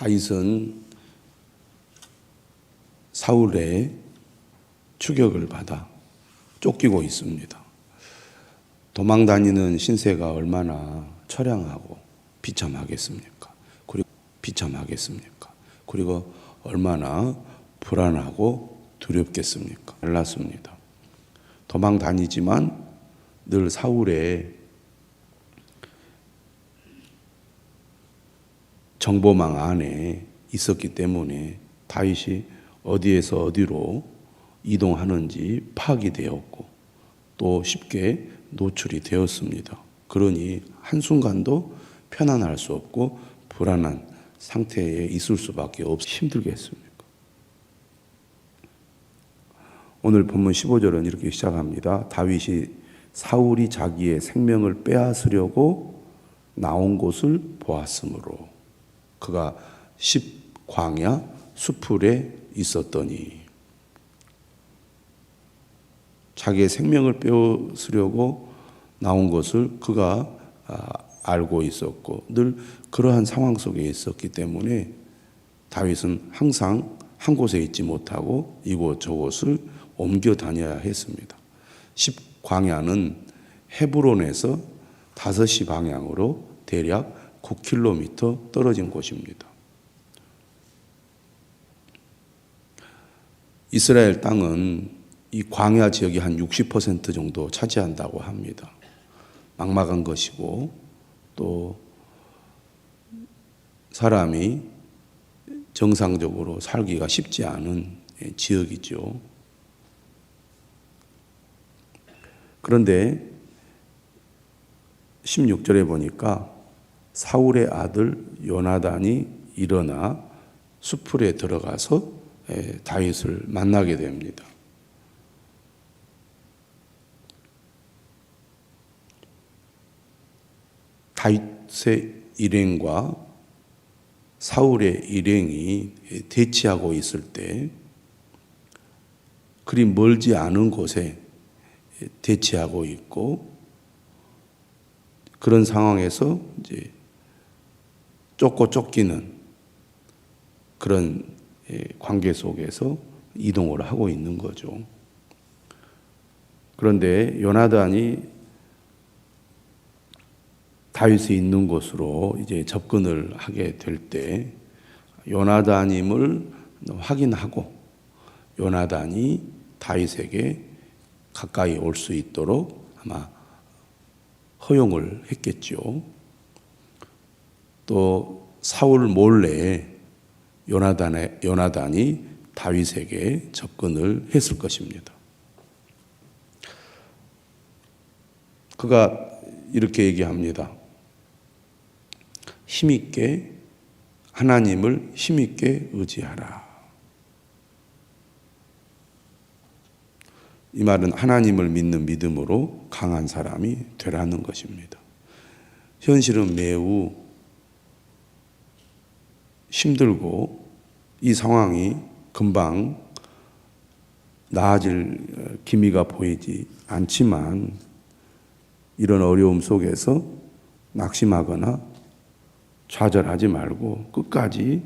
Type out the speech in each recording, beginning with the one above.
다윗은 사울의 추격을 받아 쫓기고 있습니다. 도망 다니는 신세가 얼마나 처량하고 비참하겠습니까? 그리고 얼마나 불안하고 두렵겠습니까? 몰랐습니다. 도망 다니지만 늘 사울의 정보망 안에 있었기 때문에 다윗이 어디에서 어디로 이동하는지 파악이 되었고 또 쉽게 노출이 되었습니다. 그러니 한순간도 편안할 수 없고 불안한 상태에 있을 수밖에 힘들겠습니까? 오늘 본문 15절은 이렇게 시작합니다. 다윗이 사울이 자기의 생명을 빼앗으려고 나온 곳을 보았으므로 그가 십광야 수풀에 있었더니, 자기의 생명을 빼앗으려고 나온 것을 그가 알고 있었고 늘 그러한 상황 속에 있었기 때문에 다윗은 항상 한 곳에 있지 못하고 이곳 저곳을 옮겨 다녀야 했습니다. 십광야는 헤브론에서 5시 방향으로 대략 9km 떨어진 곳입니다. 이스라엘 땅은 이 광야 지역이 한 60% 정도 차지한다고 합니다. 막막한 것이고 또 사람이 정상적으로 살기가 쉽지 않은 지역이죠. 그런데 16절에 보니까 사울의 아들 요나단이 일어나 수풀에 들어가서 다윗을 만나게 됩니다. 다윗의 일행과 사울의 일행이 대치하고 있을 때 그리 멀지 않은 곳에 대치하고 있고, 그런 상황에서 이제 쫓고 쫓기는 그런 관계 속에서 이동을 하고 있는 거죠. 그런데 요나단이 다윗이 있는 곳으로 이제 접근을 하게 될 때 요나단임을 확인하고 요나단이 다윗에게 가까이 올 수 있도록 아마 허용을 했겠죠. 또 사울 몰래 요나단이 다윗에게 접근을 했을 것입니다. 그가 이렇게 얘기합니다. 하나님을 힘있게 의지하라. 이 말은 하나님을 믿는 믿음으로 강한 사람이 되라는 것입니다. 현실은 매우 힘들고 이 상황이 금방 나아질 기미가 보이지 않지만 이런 어려움 속에서 낙심하거나 좌절하지 말고 끝까지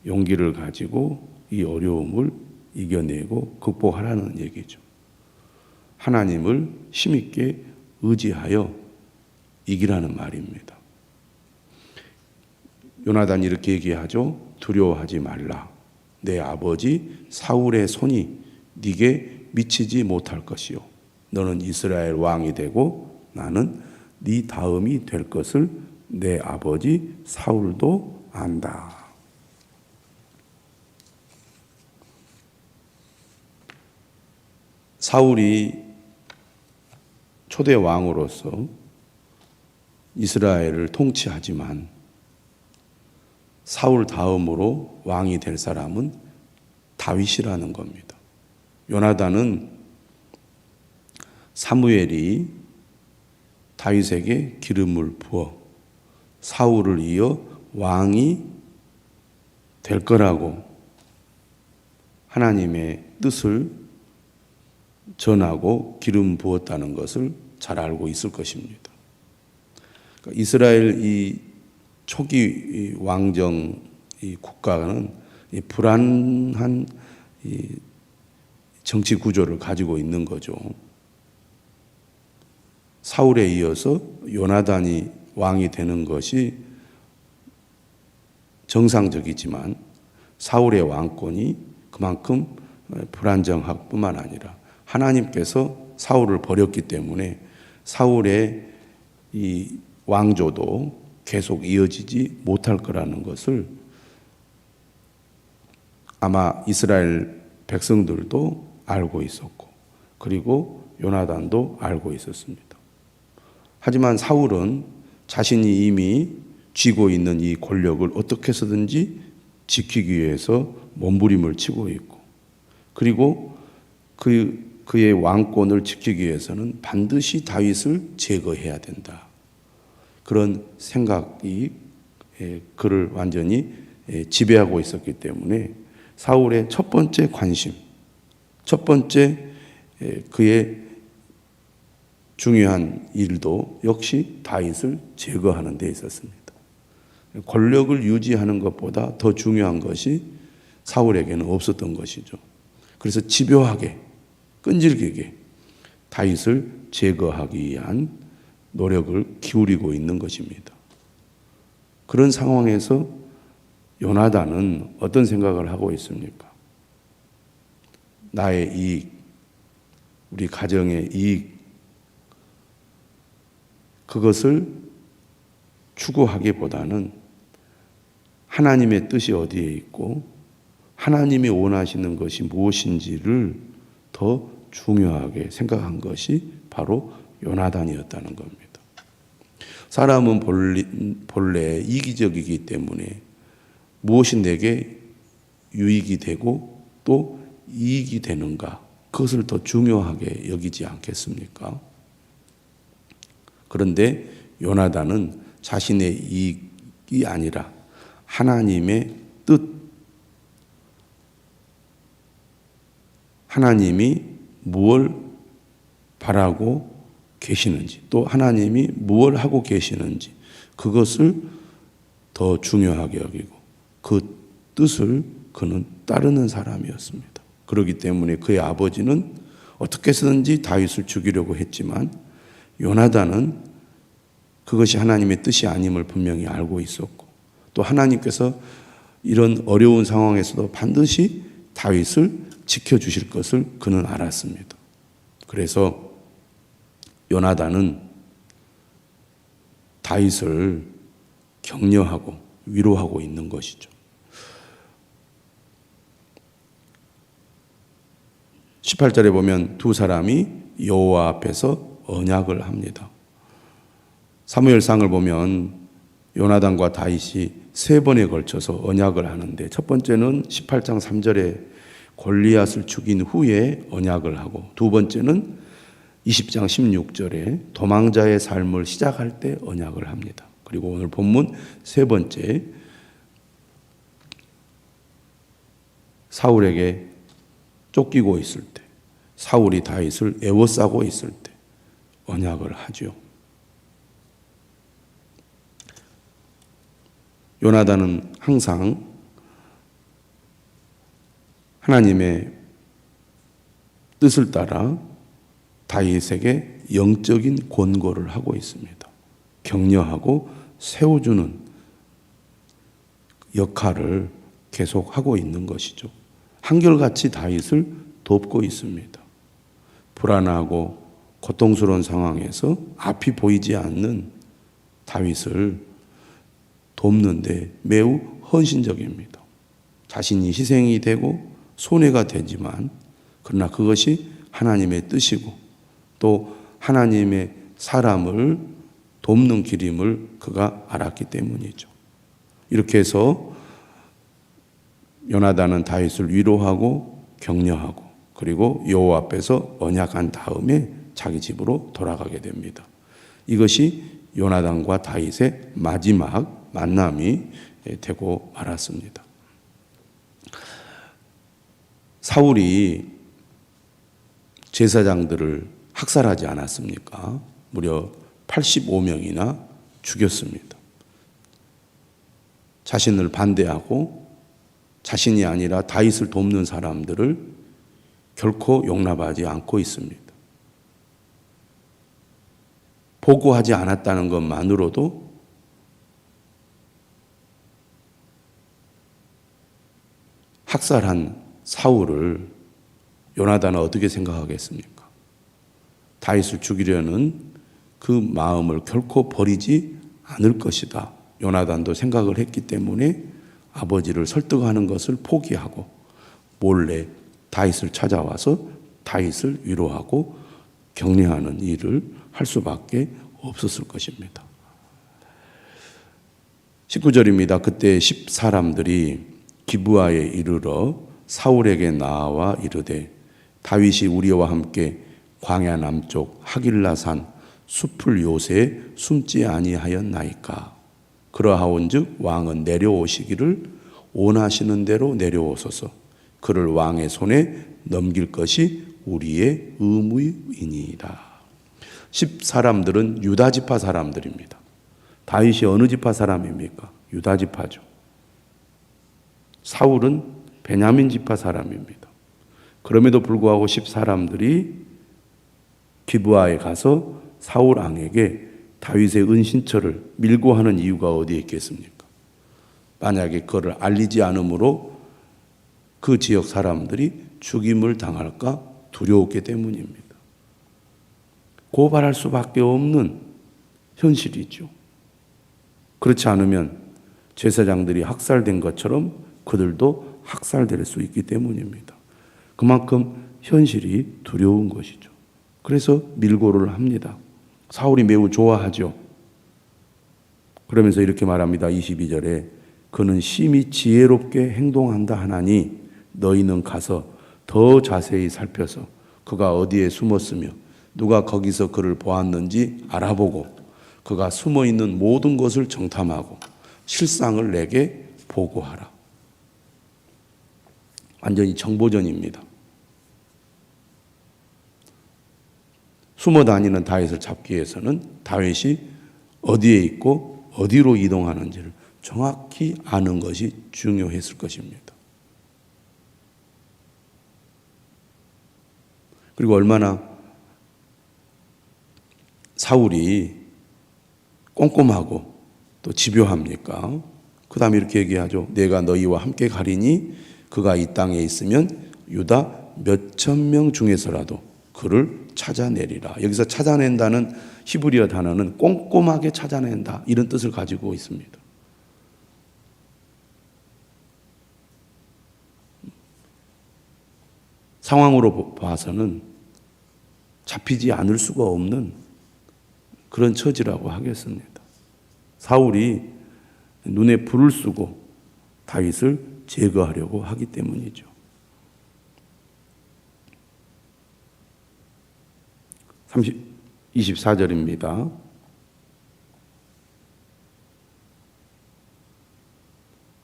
용기를 가지고 이 어려움을 이겨내고 극복하라는 얘기죠. 하나님을 힘있게 의지하여 이기라는 말입니다. 요나단이 이렇게 얘기하죠. 두려워하지 말라. 내 아버지 사울의 손이 네게 미치지 못할 것이요. 너는 이스라엘 왕이 되고 나는 네 다음이 될 것을 내 아버지 사울도 안다. 사울이 초대 왕으로서 이스라엘을 통치하지만 사울 다음으로 왕이 될 사람은 다윗이라는 겁니다. 요나단은 사무엘이 다윗에게 기름을 부어 사울을 이어 왕이 될 거라고 하나님의 뜻을 전하고 기름 부었다는 것을 잘 알고 있을 것입니다. 그러니까 이스라엘 이 초기 왕정의 이 국가는 이 불안한 이 정치 구조를 가지고 있는 거죠. 사울에 이어서 요나단이 왕이 되는 것이 정상적이지만 사울의 왕권이 그만큼 불안정할 뿐만 아니라 하나님께서 사울을 버렸기 때문에 사울의 이 왕조도 계속 이어지지 못할 거라는 것을 아마 이스라엘 백성들도 알고 있었고, 그리고 요나단도 알고 있었습니다. 하지만 사울은 자신이 이미 쥐고 있는 이 권력을 어떻게 해서든지 지키기 위해서 몸부림을 치고 있고, 그리고 그의 왕권을 지키기 위해서는 반드시 다윗을 제거해야 된다. 그런 생각이 그를 완전히 지배하고 있었기 때문에 사울의 첫 번째 관심, 첫 번째 그의 중요한 일도 역시 다윗을 제거하는 데 있었습니다. 권력을 유지하는 것보다 더 중요한 것이 사울에게는 없었던 것이죠. 그래서 집요하게, 끈질기게 다윗을 제거하기 위한 노력을 기울이고 있는 것입니다. 그런 상황에서 요나단은 어떤 생각을 하고 있습니까? 나의 이익, 우리 가정의 이익, 그것을 추구하기보다는 하나님의 뜻이 어디에 있고 하나님이 원하시는 것이 무엇인지를 더 중요하게 생각한 것이 바로 요나단이었다는 겁니다. 사람은 본래 이기적이기 때문에 무엇이 내게 유익이 되고 또 이익이 되는가, 그것을 더 중요하게 여기지 않겠습니까? 그런데 요나단은 자신의 이익이 아니라 하나님의 뜻, 하나님이 무엇을 바라고 계시는지, 또 하나님이 무엇을 하고 계시는지, 그것을 더 중요하게 여기고 그 뜻을 그는 따르는 사람이었습니다. 그렇기 때문에 그의 아버지는 어떻게 해서든지 다윗을 죽이려고 했지만 요나단은 그것이 하나님의 뜻이 아님을 분명히 알고 있었고, 또 하나님께서 이런 어려운 상황에서도 반드시 다윗을 지켜주실 것을 그는 알았습니다. 그래서 요나단은 다윗을 격려하고 위로하고 있는 것이죠. 18절에 보면 두 사람이 여호와 앞에서 언약을 합니다. 사무엘상을 보면 요나단과 다윗이 세 번에 걸쳐서 언약을 하는데, 첫 번째는 18장 3절에 골리앗을 죽인 후에 언약을 하고, 두 번째는 20장 16절에 도망자의 삶을 시작할 때 언약을 합니다. 그리고 오늘 본문 세 번째, 사울에게 쫓기고 있을 때, 사울이 다윗을 애워싸고 있을 때 언약을 하죠. 요나단은 항상 하나님의 뜻을 따라 다윗에게 영적인 권고를 하고 있습니다. 격려하고 세워주는 역할을 계속하고 있는 것이죠. 한결같이 다윗을 돕고 있습니다. 불안하고 고통스러운 상황에서 앞이 보이지 않는 다윗을 돕는데 매우 헌신적입니다. 자신이 희생이 되고 손해가 되지만, 그러나 그것이 하나님의 뜻이고 또 하나님의 사람을 돕는 길임을 그가 알았기 때문이죠. 이렇게 해서 요나단은 다윗을 위로하고 격려하고, 그리고 여호와 앞에서 언약한 다음에 자기 집으로 돌아가게 됩니다. 이것이 요나단과 다윗의 마지막 만남이 되고 말았습니다. 사울이 제사장들을 학살하지 않았습니까? 무려 85명이나 죽였습니다. 자신을 반대하고 자신이 아니라 다윗을 돕는 사람들을 결코 용납하지 않고 있습니다. 보고하지 않았다는 것만으로도 학살한 사울을 요나단은 어떻게 생각하겠습니까? 다윗을 죽이려는 그 마음을 결코 버리지 않을 것이다. 요나단도 생각을 했기 때문에 아버지를 설득하는 것을 포기하고 몰래 다윗을 찾아와서 다윗을 위로하고 격려하는 일을 할 수밖에 없었을 것입니다. 19절입니다. 그때 10사람들이 기브아에 이르러 사울에게 나와 이르되 다윗이 우리와 함께 광야 남쪽 하길라산 숲을 요새에 숨지 아니하였나이까. 그러하온즉 왕은 내려오시기를 원하시는 대로 내려오소서. 그를 왕의 손에 넘길 것이 우리의 의무이니이다. 10사람들은 유다 지파 사람들입니다. 다윗이 어느 지파 사람입니까? 유다 지파죠. 사울은 베냐민 지파 사람입니다. 그럼에도 불구하고 10사람들이 기브아에 가서 사울 왕에게 다윗의 은신처를 밀고 하는 이유가 어디에 있겠습니까? 만약에 그것을 알리지 않으므로 그 지역 사람들이 죽임을 당할까 두려웠기 때문입니다. 고발할 수밖에 없는 현실이죠. 그렇지 않으면 제사장들이 학살된 것처럼 그들도 학살될 수 있기 때문입니다. 그만큼 현실이 두려운 것이죠. 그래서 밀고를 합니다. 사울이 매우 좋아하죠. 그러면서 이렇게 말합니다. 22절에 그는 심히 지혜롭게 행동한다 하나니 너희는 가서 더 자세히 살펴서 그가 어디에 숨었으며 누가 거기서 그를 보았는지 알아보고 그가 숨어있는 모든 것을 정탐하고 실상을 내게 보고하라. 완전히 정보전입니다. 숨어 다니는 다윗을 잡기 위해서는 다윗이 어디에 있고 어디로 이동하는지를 정확히 아는 것이 중요했을 것입니다. 그리고 얼마나 사울이 꼼꼼하고 또 집요합니까? 그 다음에 이렇게 얘기하죠. 내가 너희와 함께 가리니 그가 이 땅에 있으면 유다 몇천 명 중에서라도 그를 찾아내리라. 여기서 찾아낸다는 히브리어 단어는 꼼꼼하게 찾아낸다 이런 뜻을 가지고 있습니다. 상황으로 봐서는 잡히지 않을 수가 없는 그런 처지라고 하겠습니다. 사울이 눈에 불을 쓰고 다윗을 제거하려고 하기 때문이죠. 24절입니다.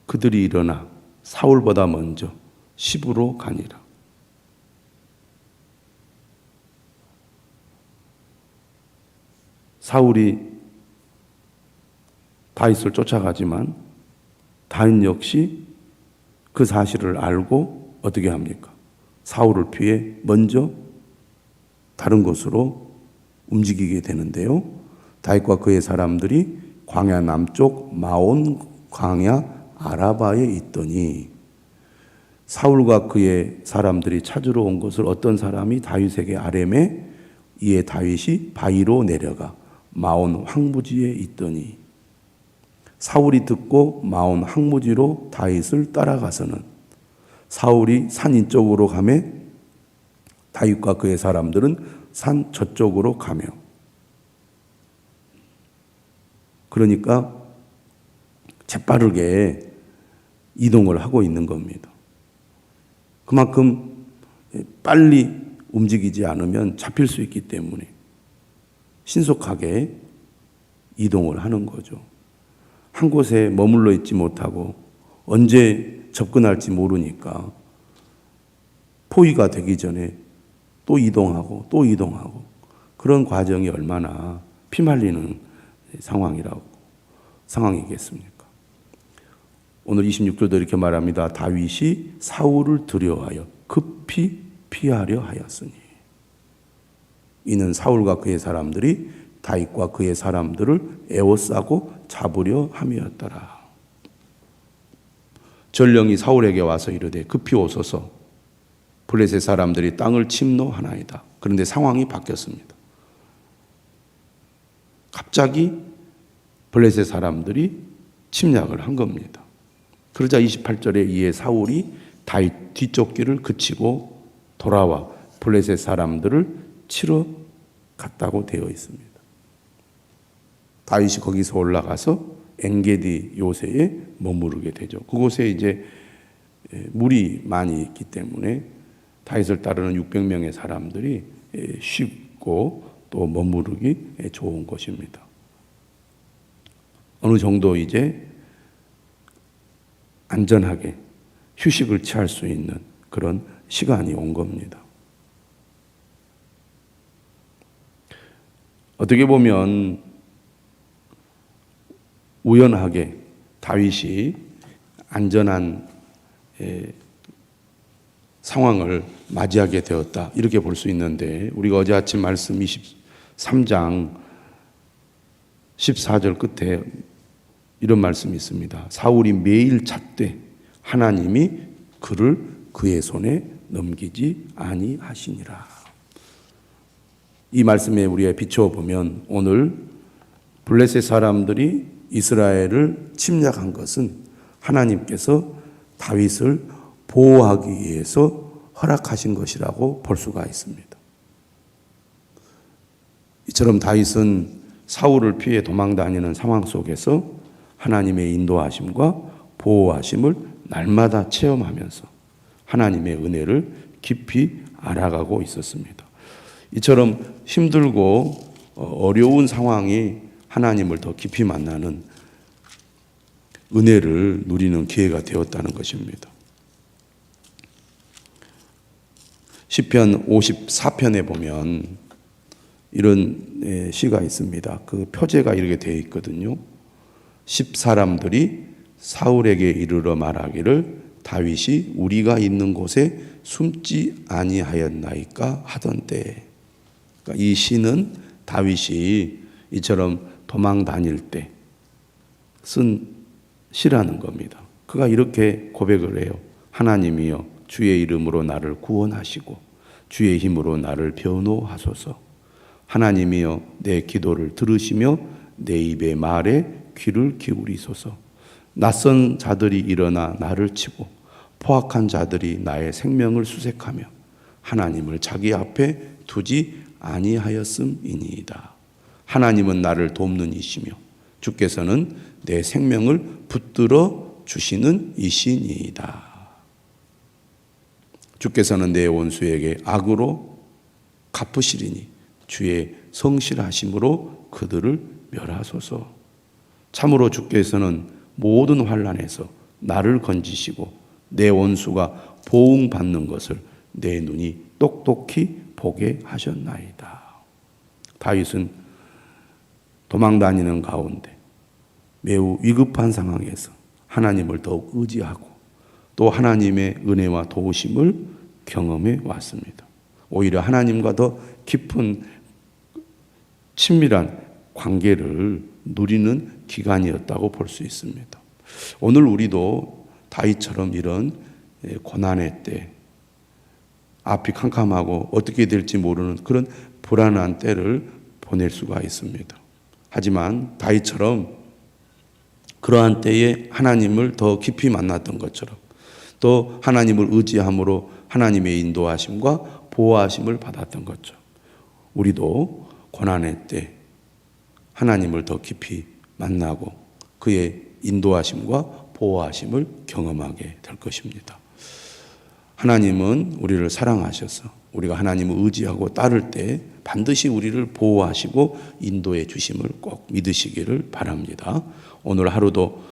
그들이 일어나 사울보다 먼저 시브로 가니라. 사울이 다윗을 쫓아가지만 다윗 역시 그 사실을 알고 어떻게 합니까? 사울을 피해 먼저 다른 곳으로 움직이게 되는데요. 다윗과 그의 사람들이 광야 남쪽 마온 광야 아라바에 있더니 사울과 그의 사람들이 찾으러 온 것을 어떤 사람이 다윗에게 아뢰매 이에 다윗이 바위로 내려가 마온 황무지에 있더니 사울이 듣고 마온 황무지로 다윗을 따라가서는 사울이 산 이쪽으로 가매 다윗과 그의 사람들은 산 저쪽으로 가며 그러니까 재빠르게 이동을 하고 있는 겁니다. 그만큼 빨리 움직이지 않으면 잡힐 수 있기 때문에 신속하게 이동을 하는 거죠. 한 곳에 머물러 있지 못하고 언제 접근할지 모르니까 포위가 되기 전에 또 이동하고 또 이동하고 그런 과정이 얼마나 피말리는 상황이겠습니까? 오늘 26절도 이렇게 말합니다. 다윗이 사울을 두려워하여 급히 피하려 하였으니. 이는 사울과 그의 사람들이 다윗과 그의 사람들을 에워싸고 잡으려 함이었더라. 전령이 사울에게 와서 이르되 급히 오소서 블레셋 사람들이 땅을 침노하나이다. 그런데 상황이 바뀌었습니다. 갑자기 블레셋 사람들이 침략을 한 겁니다. 그러자 28절에 이에 사울이 다윗 뒤쫓기를 그치고 돌아와 블레셋 사람들을 치러 갔다고 되어 있습니다. 다윗이 거기서 올라가서 엔게디 요새에 머무르게 되죠. 그곳에 이제 물이 많이 있기 때문에 다윗을 따르는 600명의 사람들이 쉽고 또 머무르기 좋은 곳입니다. 어느 정도 이제 안전하게 휴식을 취할 수 있는 그런 시간이 온 겁니다. 어떻게 보면 우연하게 다윗이 안전한 상황을 맞이하게 되었다, 이렇게 볼 수 있는데, 우리가 어제 아침 말씀 23장 14절 끝에 이런 말씀이 있습니다. 사울이 매일 찾되 하나님이 그를 그의 손에 넘기지 아니하시니라. 이 말씀에 우리가 비춰보면 오늘 블레셋 사람들이 이스라엘을 침략한 것은 하나님께서 다윗을 보호하기 위해서 허락하신 것이라고 볼 수가 있습니다. 이처럼 다윗은 사울을 피해 도망다니는 상황 속에서 하나님의 인도하심과 보호하심을 날마다 체험하면서 하나님의 은혜를 깊이 알아가고 있었습니다. 이처럼 힘들고 어려운 상황이 하나님을 더 깊이 만나는 은혜를 누리는 기회가 되었다는 것입니다. 시편 54편에 보면 이런 시가 있습니다. 그 표제가 이렇게 되어 있거든요. 10사람들이 사울에게 이르러 말하기를 다윗이 우리가 있는 곳에 숨지 아니하였나이까 하던 때. 그러니까 이 시는 다윗이 이처럼 도망 다닐 때 쓴 시라는 겁니다. 그가 이렇게 고백을 해요. 하나님이여 주의 이름으로 나를 구원하시고 주의 힘으로 나를 변호하소서. 하나님이여 내 기도를 들으시며 내 입의 말에 귀를 기울이소서. 낯선 자들이 일어나 나를 치고 포악한 자들이 나의 생명을 수색하며 하나님을 자기 앞에 두지 아니하였음이니이다. 하나님은 나를 돕는 이시며 주께서는 내 생명을 붙들어 주시는 이시니이다. 주께서는 내 원수에게 악으로 갚으시리니 주의 성실하심으로 그들을 멸하소서. 참으로 주께서는 모든 환난에서 나를 건지시고 내 원수가 보응받는 것을 내 눈이 똑똑히 보게 하셨나이다. 다윗은 도망다니는 가운데 매우 위급한 상황에서 하나님을 더욱 의지하고 또 하나님의 은혜와 도우심을 경험해 왔습니다. 오히려 하나님과 더 깊은 친밀한 관계를 누리는 기간이었다고 볼 수 있습니다. 오늘 우리도 다윗처럼 이런 고난의 때, 앞이 캄캄하고 어떻게 될지 모르는 그런 불안한 때를 보낼 수가 있습니다. 하지만 다윗처럼 그러한 때에 하나님을 더 깊이 만났던 것처럼 또 하나님을 의지함으로 하나님의 인도하심과 보호하심을 받았던 것처럼 우리도 고난의 때 하나님을 더 깊이 만나고 그의 인도하심과 보호하심을 경험하게 될 것입니다. 하나님은 우리를 사랑하셔서 우리가 하나님을 의지하고 따를 때 반드시 우리를 보호하시고 인도해 주심을 꼭 믿으시기를 바랍니다. 오늘 하루도